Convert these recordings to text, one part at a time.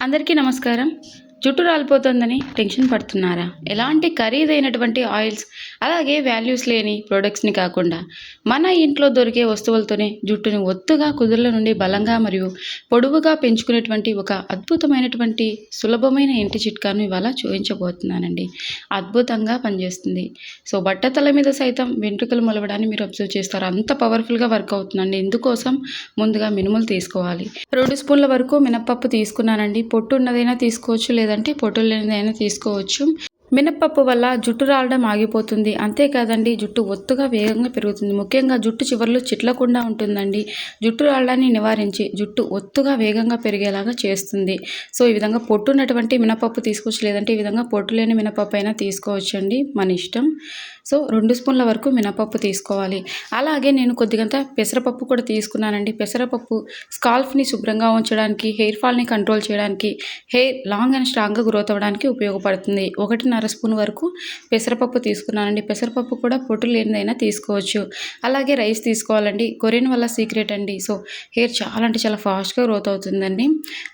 అందరికీ నమస్కారం. జుట్టు రాలిపోతుందని టెన్షన్ పడుతున్నారా? ఎలాంటి ఖరీదైనటువంటి ఆయిల్స్, అలాగే వాల్యూస్ లేని ప్రొడక్ట్స్‌ని కాకుండా, మన ఇంట్లో దొరికే వస్తువులతోనే జుట్టుని ఒత్తుగా, కుదుళ్ళ నుండి బలంగా మరియు పొడవుగా పెంచుకునేటువంటి ఒక అద్భుతమైనటువంటి సులభమైన ఇంటి చిట్కాను ఇవాళ చూపించబోతున్నానండి. అద్భుతంగా పనిచేస్తుంది. సో, బట్టతల మీద సైతం వెంట్రుకలు మొలవడాన్ని మీరు అబ్జర్వ్ చేస్తారు. అంత పవర్‌ఫుల్‌గా వర్క్ అవుతుందండి. ఇందుకోసం ముందుగా మినుములు తీసుకోవాలి. 2 స్పూన్ల వరకు మినపప్పు తీసుకున్నానండి. పొట్టు ఉన్నదైనా తీసుకోవచ్చు, లేదంటే పొట్టు లేనిదైనా తీసుకోవచ్చు. మినపప్పు వల్ల జుట్టు రాలడం ఆగిపోతుంది. అంతేకాదండి, జుట్టు ఒత్తుగా వేగంగా పెరుగుతుంది. ముఖ్యంగా జుట్టు చివర్లు చిట్లకుండా ఉంటుందండి. జుట్టు రాలడాన్ని నివారించి జుట్టు ఒత్తుగా వేగంగా పెరిగేలాగా చేస్తుంది. సో, ఈ విధంగా పొట్టు ఉన్నటువంటి మినపప్పు తీసుకోవచ్చు, లేదంటే ఈ విధంగా పొట్టు లేని మినపప్పు అయినా తీసుకోవచ్చండి, మన ఇష్టం. సో, 2 స్పూన్ల వరకు మినపప్పు తీసుకోవాలి. అలాగే నేను కొద్దిగంత పెసరపప్పు కూడా తీసుకున్నానండి. పెసరపప్పు స్కాల్ఫ్‌ని శుభ్రంగా ఉంచడానికి, హెయిర్ ఫాల్‌ని కంట్రోల్ చేయడానికి, హెయిర్ లాంగ్ అండ్ స్ట్రాంగ్‌గా గ్రోత్ అవ్వడానికి ఉపయోగపడుతుంది. 1.5 స్పూన్ వరకు పెసరపప్పు తీసుకున్నానండి. పెసరపప్పు కూడా పొట్టు లేనిదైనా తీసుకోవచ్చు. అలాగే రైస్ తీసుకోవాలండి. కొరియన్ వల్ల సీక్రెట్ అండి. సో, హెయిర్ చాలా అంటే చాలా ఫాస్ట్‌గా గ్రోత్ అవుతుందండి.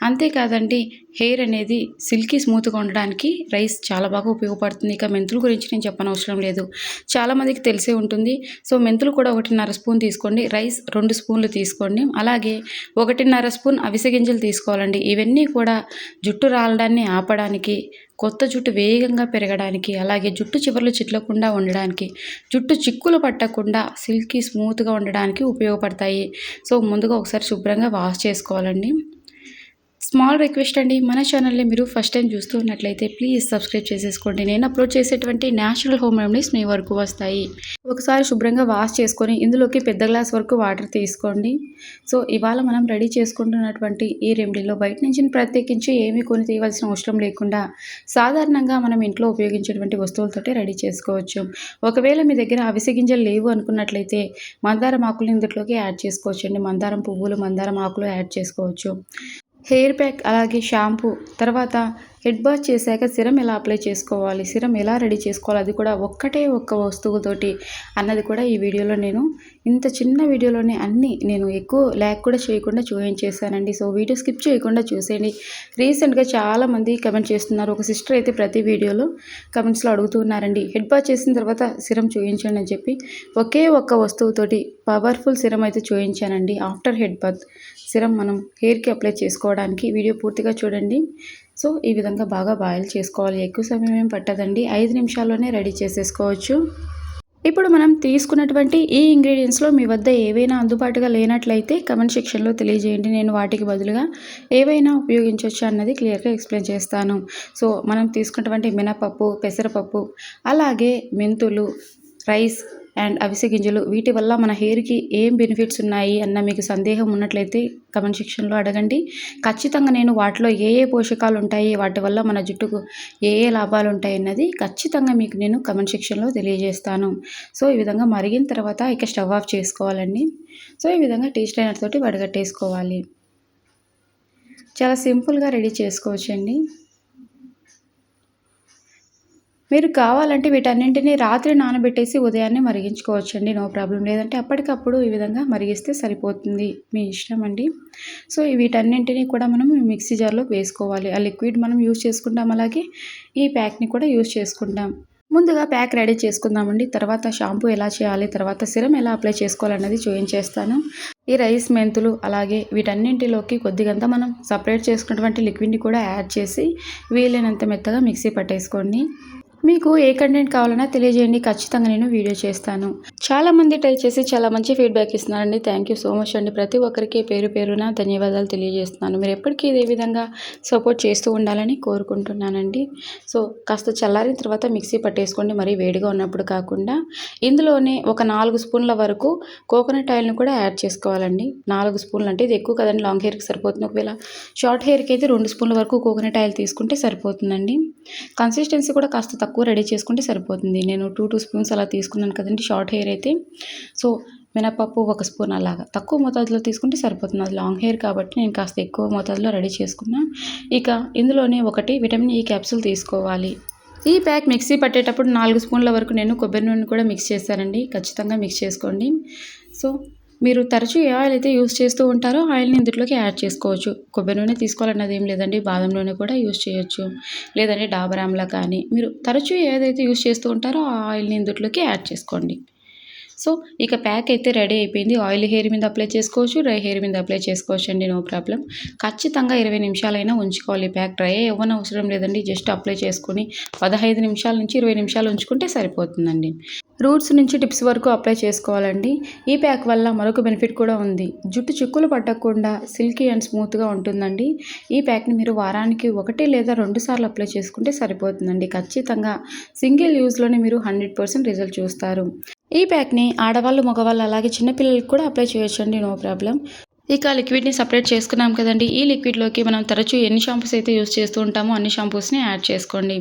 అంతేకాదండి, హెయిర్ అనేది సిల్కీ స్మూత్‌గా ఉండడానికి రైస్ చాలా బాగా ఉపయోగపడుతుంది. ఇక మెంతుల గురించి నేను చెప్పనవసరం లేదు. చాలామందికి తెలిసే ఉంటుంది. సో, మెంతులు కూడా 1.5 స్పూన్ తీసుకోండి. రైస్ 2 స్పూన్లు తీసుకోండి. అలాగే 1.5 స్పూన్ అవిసె గింజలు తీసుకోవాలండి. ఇవన్నీ కూడా జుట్టు రాలడాన్ని ఆపడానికి, కొత్త జుట్టు వేగంగా పెరగడానికి, అలాగే జుట్టు చివర్లు చిట్లకుండా ఉండడానికి, జుట్టు చిక్కులు పట్టకుండా సిల్కీ స్మూత్‌గా ఉండడానికి ఉపయోగపడతాయి. సో, ముందుగా ఒకసారి శుభ్రంగా వాష్ చేసుకోవాలండి. స్మాల్ రిక్వెస్ట్ అండి, మన ఛానల్ని మీరు ఫస్ట్ టైం చూస్తూ ఉన్నట్లయితే ప్లీజ్ సబ్స్క్రైబ్ చేసేసుకోండి. నేను అప్లోడ్ చేసేటువంటి న్యాచురల్ హోమ్ రెమెడీస్ మీ వరకు వస్తాయి. ఒకసారి శుభ్రంగా వాష్ చేసుకొని ఇందులోకి పెద్ద గ్లాస్ వరకు వాటర్ తీసుకోండి. సో, ఇవాళ మనం రెడీ చేసుకుంటున్నటువంటి ఈ రెమెడీలో బయట నుంచి ప్రత్యేకించి ఏమీ కొని తీయవలసిన అవసరం లేకుండా సాధారణంగా మనం ఇంట్లో ఉపయోగించేటువంటి వస్తువులతోటి రెడీ చేసుకోవచ్చు. ఒకవేళ మీ దగ్గర అవిసె గింజలు లేవు అనుకున్నట్లయితే మందారం ఆకులు ఇందులోకి యాడ్ చేసుకోవచ్చండి. మందారం పువ్వులు, మందారం ఆకులు యాడ్ చేసుకోవచ్చు. హెయిర్ ప్యాక్, అలాగే షాంపూ, తర్వాత హెడ్ బాత్ చేశాక సిరం ఎలా అప్లై చేసుకోవాలి, సిరం ఎలా రెడీ చేసుకోవాలి, అది కూడా ఒక్క వస్తువుతోటి అన్నది కూడా ఈ వీడియోలో నేను ఇంత చిన్న వీడియోలోనే అన్నీ నేను ఎక్కువ ల్యాక్ కూడా చేయకుండా చూపించేసానండి. సో, వీడియో స్కిప్ చేయకుండా చూసేయండి. రీసెంట్గా చాలామంది కమెంట్ చేస్తున్నారు. ఒక సిస్టర్ అయితే ప్రతి వీడియోలో కమెంట్స్లో అడుగుతున్నారండి, హెడ్ బాత్ చేసిన తర్వాత సిరం చూపించండి అని చెప్పి. ఒక్క వస్తువుతోటి పవర్ఫుల్ సిరం అయితే చూపించానండి. ఆఫ్టర్ హెడ్ బాత్ సిరం మనం హెయిర్కి అప్లై చేసుకోవడానికి వీడియో పూర్తిగా చూడండి. సో, ఈ విధంగా బాగా బాయిల్ చేసుకోవాలి. ఎక్కువ సమయం ఏం పట్టదండి. 5 నిమిషాల్లోనే రెడీ చేసేసుకోవచ్చు. ఇప్పుడు మనం తీసుకున్నటువంటి ఈ ఇంగ్రీడియంట్స్లో మీ వద్ద ఏవైనా అందుబాటుగా లేనట్లయితే కమెంట్ సెక్షన్లో తెలియజేయండి. నేను వాటికి బదులుగా ఏవైనా ఉపయోగించవచ్చు అన్నది క్లియర్గా ఎక్స్ప్లెయిన్ చేస్తాను. సో, మనం తీసుకున్నటువంటి మినపప్పు, పెసరపప్పు, అలాగే మెంతులు, రైస్ అండ్ అవిసె గింజలు, వీటి వల్ల మన హెయిర్కి ఏం బెనిఫిట్స్ ఉన్నాయి అన్న మీకు సందేహం ఉన్నట్లయితే కమెంట్ సెక్షన్లో అడగండి. ఖచ్చితంగా నేను వాటిలో ఏ పోషకాలు ఉంటాయి, వాటి వల్ల మన జుట్టుకు ఏ లాభాలు ఉంటాయి అన్నది ఖచ్చితంగా మీకు నేను కమెంట్ సెక్షన్లో తెలియజేస్తాను. సో, ఈ విధంగా మరిగిన తర్వాత ఇక స్టవ్ ఆఫ్ చేసుకోవాలండి. సో, ఈ విధంగా టీ స్ట్రైనర్ తోటి వడగట్టేసుకోవాలి. చాలా సింపుల్గా రెడీ చేసుకోవచ్చండి. మీరు కావాలంటే వీటన్నింటినీ రాత్రి నానబెట్టేసి ఉదయాన్నే మరిగించుకోవచ్చండి, నో ప్రాబ్లం. లేదంటే అప్పటికప్పుడు ఈ విధంగా మరిగిస్తే సరిపోతుంది, మీ ఇష్టం అండి. సో, వీటన్నింటినీ కూడా మనం మిక్సీ జార్లోకి వేసుకోవాలి. ఆ లిక్విడ్ మనం యూజ్ చేసుకుంటాం, అలాగే ఈ ప్యాక్ని కూడా యూజ్ చేసుకుంటాం. ముందుగా ప్యాక్ రెడీ చేసుకుందామండి. తర్వాత షాంపూ ఎలా చేయాలి, తర్వాత సిరం ఎలా అప్లై చేసుకోవాలన్నది చూపించేస్తాను. ఈ రైస్, మెంతులు, అలాగే వీటన్నింటిలోకి కొద్దిగంత మనం సపరేట్ చేసుకున్నటువంటి లిక్విడ్ని కూడా యాడ్ చేసి వీలైనంత మెత్తగా మిక్సీ పట్టేసుకోండి. మీకు ఏ కంటెంట్ కావాలన్నా తెలియజేయండి, ఖచ్చితంగా నేను వీడియో చేస్తాను. చాలామంది ట్రై చేసి చాలా మంచి ఫీడ్బ్యాక్ ఇస్తున్నారండి. థ్యాంక్ యూ సో మచ్ అండి. ప్రతి ఒక్కరికి పేరు పేరున ధన్యవాదాలు తెలియజేస్తున్నాను. మీరు ఎప్పటికీ ఇదే విధంగా సపోర్ట్ చేస్తూ ఉండాలని కోరుకుంటున్నానండి. సో, కాస్త చల్లారిన తర్వాత మిక్సీ పట్టేసుకోండి, మరీ వేడిగా ఉన్నప్పుడు కాకుండా. ఇందులోనే ఒక 4 స్పూన్ల వరకు కోకోనట్ ఆయిల్ని కూడా యాడ్ చేసుకోవాలండి. 4 స్పూన్లు అంటే ఇది ఎక్కువ కదండి, లాంగ్ హెయిర్కి సరిపోతుంది. ఒకవేళ షార్ట్ హెయిర్కి అయితే 2 స్పూన్ల వరకు కోకోనట్ ఆయిల్ తీసుకుంటే సరిపోతుందండి. కన్సిస్టెన్సీ కూడా కాస్త తక్కువ రెడీ చేసుకుంటే సరిపోతుంది. నేను 2 స్పూన్స్ అలా తీసుకున్నాను కదండి షార్ట్ హెయిర్ అయితే. సో, మినపప్పు 1 స్పూన్ అలాగా తక్కువ మోతాదులో తీసుకుంటే సరిపోతుంది. అది లాంగ్ హెయిర్ కాబట్టి నేను కాస్త ఎక్కువ మోతాదులో రెడీ చేసుకున్నా. ఇక ఇందులోనే ఒకటి విటమిన్ ఈ క్యాప్సూల్ తీసుకోవాలి. ఈ ప్యాక్ మిక్సీ పట్టేటప్పుడు 4 స్పూన్ల వరకు నేను కొబ్బరి నూనె కూడా మిక్స్ చేశానండి. ఖచ్చితంగా మిక్స్ చేసుకోండి. సో, మీరు తరచూ ఏ ఆయిల్ అయితే యూస్ చేస్తూ ఉంటారో ఆయిల్‌ని ఇందులోకి యాడ్ చేసుకోవచ్చు. కొబ్బరి నూనె తీసుకోవాలన్నది ఏం లేదండి. బాదం నూనె కూడా యూజ్ చేయొచ్చు. లేదంటే డాబర్ ఆమ్లా కానీ మీరు తరచూ ఏదైతే యూజ్ చేస్తూ ఉంటారో ఆ ఆయిల్‌ని ఇందులోకి యాడ్ చేసుకోండి. సో, ఇక ప్యాక్ అయితే రెడీ అయిపోయింది. ఆయిల్ హెయిర్ మీద అప్లై చేసుకోవచ్చు. డ్రై హెయిర్ మీద అప్లై చేసుకోవచ్చండి. No problem. ఖచ్చితంగా 20 నిమిషాలైనా ఉంచుకోవాలి ప్యాక్. డ్రై అవ్వనవసరం లేదండి. జస్ట్ అప్లై చేసుకొని 15 నిమిషాల నుంచి 20 నిమిషాలు ఉంచుకుంటే సరిపోతుందండి. రూట్స్ నుంచి టిప్స్ వరకు అప్లై చేసుకోవాలండి. ఈ ప్యాక్ వల్ల మరొక బెనిఫిట్ కూడా ఉంది. జుట్టు చిక్కులు పట్టకుండా సిల్కీ అండ్ స్మూత్‌గా ఉంటుందండి. ఈ ప్యాక్‌ని మీరు వారానికి 1 లేదా 2 సార్లు అప్లై చేసుకుంటే సరిపోతుందండి. ఖచ్చితంగా సింగిల్ యూజ్‌లోనే మీరు 100% రిజల్ట్ చూస్తారు. ఈ ప్యాక్‌ని ఆడవాళ్ళు, మగవాళ్ళు అలాగే చిన్న పిల్లలకి కూడా అప్లై చేయొచ్చండి. No problem. ఇక లిక్విడ్‌ని సెపరేట్ చేసుకున్నాం కదండీ! ఈ లిక్విడ్‌లోకి మనం తరచూ ఎన్ని షాంపూస్ అయితే యూజ్ చేస్తూ ఉంటామో అన్ని షాంపూస్‌ని యాడ్ చేసుకోండి.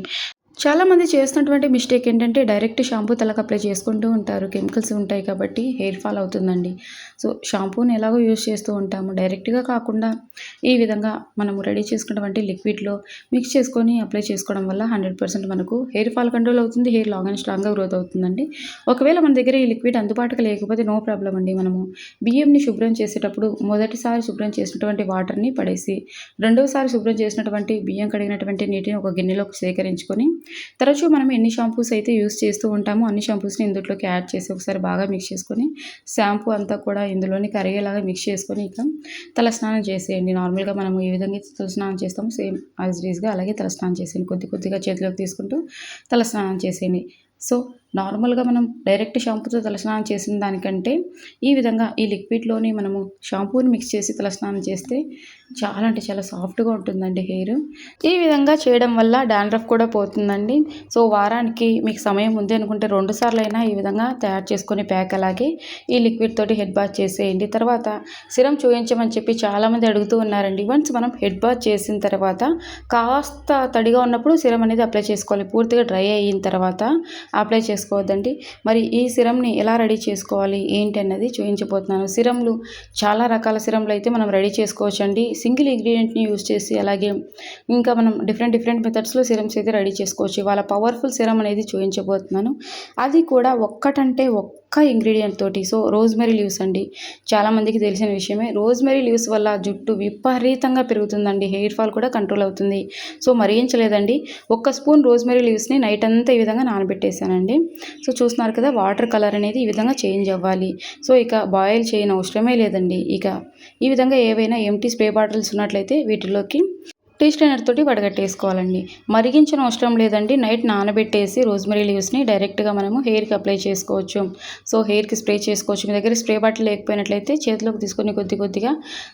చాలామంది చేస్తున్నటువంటి మిస్టేక్ ఏంటంటే డైరెక్ట్ షాంపూ తలకు అప్లై చేసుకుంటూ ఉంటారు. కెమికల్స్ ఉంటాయి కాబట్టి హెయిర్ ఫాల్ అవుతుందండి. సో, షాంపూని ఎలాగో యూజ్ చేస్తూ ఉంటాము. డైరెక్ట్‌గా కాకుండా ఈ విధంగా మనము రెడీ చేసుకున్నటువంటి లిక్విడ్‌లో మిక్స్ చేసుకొని అప్లై చేసుకోవడం వల్ల 100% మనకు హెయిర్ ఫాల్ కంట్రోల్ అవుతుంది. హెయిర్ లాంగ్ అండ్ స్ట్రాంగ్‌గా గ్రోత్ అవుతుందండి. ఒకవేళ మన దగ్గర ఈ లిక్విడ్ అందుబాటులో లేకపోతే నో ప్రాబ్లమ్ అండి. మనము బియ్యంని శుభ్రం చేసేటప్పుడు మొదటిసారి శుభ్రం చేసినటువంటి వాటర్‌ని పడేసి, రెండోసారి శుభ్రం చేసినటువంటి బియ్యం కడిగినటువంటి నీటిని ఒక గిన్నెలోకి సేకరించుకొని తరచూ మనం ఎన్ని షాంపూస్ అయితే యూస్ చేస్తూ ఉంటామో అన్ని షాంపూస్‌ని ఇందులోకి యాడ్ చేసి ఒకసారి బాగా మిక్స్ చేసుకొని షాంపూ అంతా కూడా ఇందులోని కరిగేలాగా మిక్స్ చేసుకొని ఇక తలస్నానం చేసేయండి. నార్మల్‌గా మనం ఏ విధంగా అయితే తలస్నానం చేస్తామో సేమ్ యాజ్ ఇట్ ఈస్‌గా అలాగే తలస్నానం చేసేయండి. కొద్ది కొద్దిగా చేతిలోకి తీసుకుంటూ తలస్నానం చేసేయండి. సో, నార్మల్‌గా మనం డైరెక్ట్ షాంపూతో తలస్నానం చేసిన దానికంటే ఈ విధంగా ఈ లిక్విడ్‌లోని మనము షాంపూని మిక్స్ చేసి తలస్నానం చేస్తే చాలా అంటే చాలా సాఫ్ట్‌గా ఉంటుందండి హెయిర్. ఈ విధంగా చేయడం వల్ల డాండ్రఫ్ కూడా పోతుందండి. సో, వారానికి మీకు సమయం ఉంది అనుకుంటే 2 సార్లైనా ఈ విధంగా తయారు చేసుకొని ప్యాక్ అలాగే ఈ లిక్విడ్ తోటి హెడ్ బాత్ చేసేయండి. తర్వాత సిరమ్ చూయించమని చెప్పి చాలామంది అడుగుతూ ఉన్నారండి. వన్స్ మనం హెడ్ బాత్ చేసిన తర్వాత కాస్త తడిగా ఉన్నప్పుడు సిరమ్ అనేది అప్లై చేసుకోవాలి. పూర్తిగా డ్రై అయిన తర్వాత అప్లై చేసుకోవద్దండి. మరి ఈ సిరమ్‌ని ఎలా రెడీ చేసుకోవాలి ఏంటి అన్నది చూయించబోతున్నాను. సిరమ్‌లు చాలా రకాల సిరమ్‌లు అయితే మనం రెడీ చేసుకోవచ్చండి. సింగిల్ ఇంగ్రీడియంట్‌ని యూజ్ చేసి అలాగే ఇంకా మనం డిఫరెంట్ మెథడ్స్‌లో సిరమ్స్ అయితే రెడీ చేసుకోవచ్చు. ఇవాళ పవర్‌ఫుల్ సిరమ్ అనేది చూయించబోతున్నాను. అది కూడా ఒక్కటంటే ఒక్క ఇంగ్రీడియంట్ తోటి. సో, రోజ్‌మెరీ లీవ్స్ అండి. చాలామందికి తెలిసిన విషయమే. రోజ్‌మెరీ లీవ్స్ వల్ల జుట్టు విపరీతంగా పెరుగుతుందండి. హెయిర్ ఫాల్ కూడా కంట్రోల్ అవుతుంది. సో, మరిగించలేదండి. 1 స్పూన్ రోజ్‌మెరీ లీవ్స్‌ని నైట్ అంతా ఈ విధంగా నానబెట్టేసానండి. సో, చూస్తున్నారు కదా వాటర్ కలర్ అనేది ఈ విధంగా చేంజ్ అవ్వాలి. సో, ఇక బాయిల్ చేయనవసరమే లేదండి. ఇక ఈ విధంగా ఏవైనా ఎంప్టీ స్ప్రే బాటిల్స్ ఉన్నట్లయితే వీటిలోకి టీ స్ట్రైనర్ తోటి వడగట్టేసుకోవాలండి. మరిగించనవసరం లేదండి. నైట్ నానబెట్టేసి రోజ్‌మెరీ లీవ్స్‌ని డైరెక్ట్‌గా మనము హెయిర్‌కి అప్లై చేసుకోవచ్చు. సో, హెయిర్‌కి స్ప్రే చేసుకోవచ్చు. మీ దగ్గర స్ప్రే బాటిల్ లేకపోయినట్లయితే చేతిలోకి తీసుకొని కొద్ది కొద్దిగా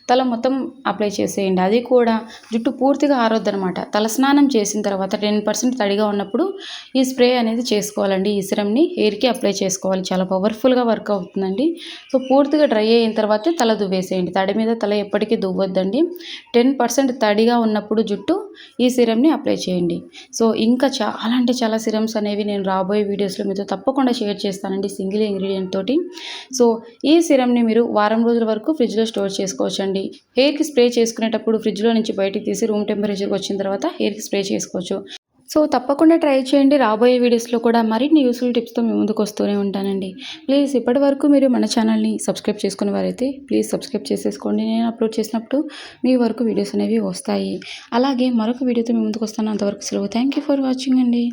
తల మొత్తం అప్లై చేసేయండి. అది కూడా జుట్టు పూర్తిగా ఆరొద్దనమాట. తలస్నానం చేసిన తర్వాత 10% తడిగా ఉన్నప్పుడు ఈ స్ప్రే అనేది చేసుకోవాలండి. ఈ సిరమ్‌ని హెయిర్‌కి అప్లై చేసుకోవాలి. చాలా పవర్‌ఫుల్‌గా వర్క్ అవుతుందండి. సో, పూర్తిగా డ్రై అయిన తర్వాతే తల దువ్వేసేయండి. తడి మీద తల ఎప్పటికీ దువ్వొద్దండి. 10% తడిగా ఉన్నప్పుడు జుట్టు ఈ సిరమ్‌ని అప్లై చేయండి. సో, ఇంకా చాలా అంటే చాలా సిరమ్స్ అనేవి నేను రాబోయే వీడియోస్‌లో మీతో తప్పకుండా షేర్ చేస్తానండి సింగిల్ ఇంగ్రీడియంట్ తోటి. సో, ఈ సిరమ్‌ని మీరు వారం రోజుల వరకు ఫ్రిడ్జ్‌లో స్టోర్ చేసుకోవచ్చండి. హెయిర్‌కి స్ప్రే చేసుకునేటప్పుడు ఫ్రిడ్జ్‌లో నుంచి బయటికి తీసి రూమ్ టెంపరేచర్‌కి వచ్చిన తర్వాత హెయిర్‌కి స్ప్రే చేసుకోవచ్చు. సో, తప్పకుండా ట్రై చేయండి. రాబోయే వీడియోస్‌లో కూడా మరిన్ని యూస్‌ఫుల్ టిప్స్‌తో మీ ముందుకు వస్తూనే ఉంటానండి. ప్లీజ్ ఇప్పటివరకు మీరు మన ఛానల్‌ని సబ్స్క్రైబ్ చేసుకున్న వారైతే ప్లీజ్ సబ్స్క్రైబ్ చేసేసుకోండి. నేను అప్లోడ్ చేసినప్పుడు మీ వరకు వీడియోస్ అనేవి వస్తాయి. అలాగే మరొక వీడియోతో మీ ముందుకు వస్తాను. అంతవరకు సెలవు. థ్యాంక్ యూ ఫర్ వాచింగ్ అండి.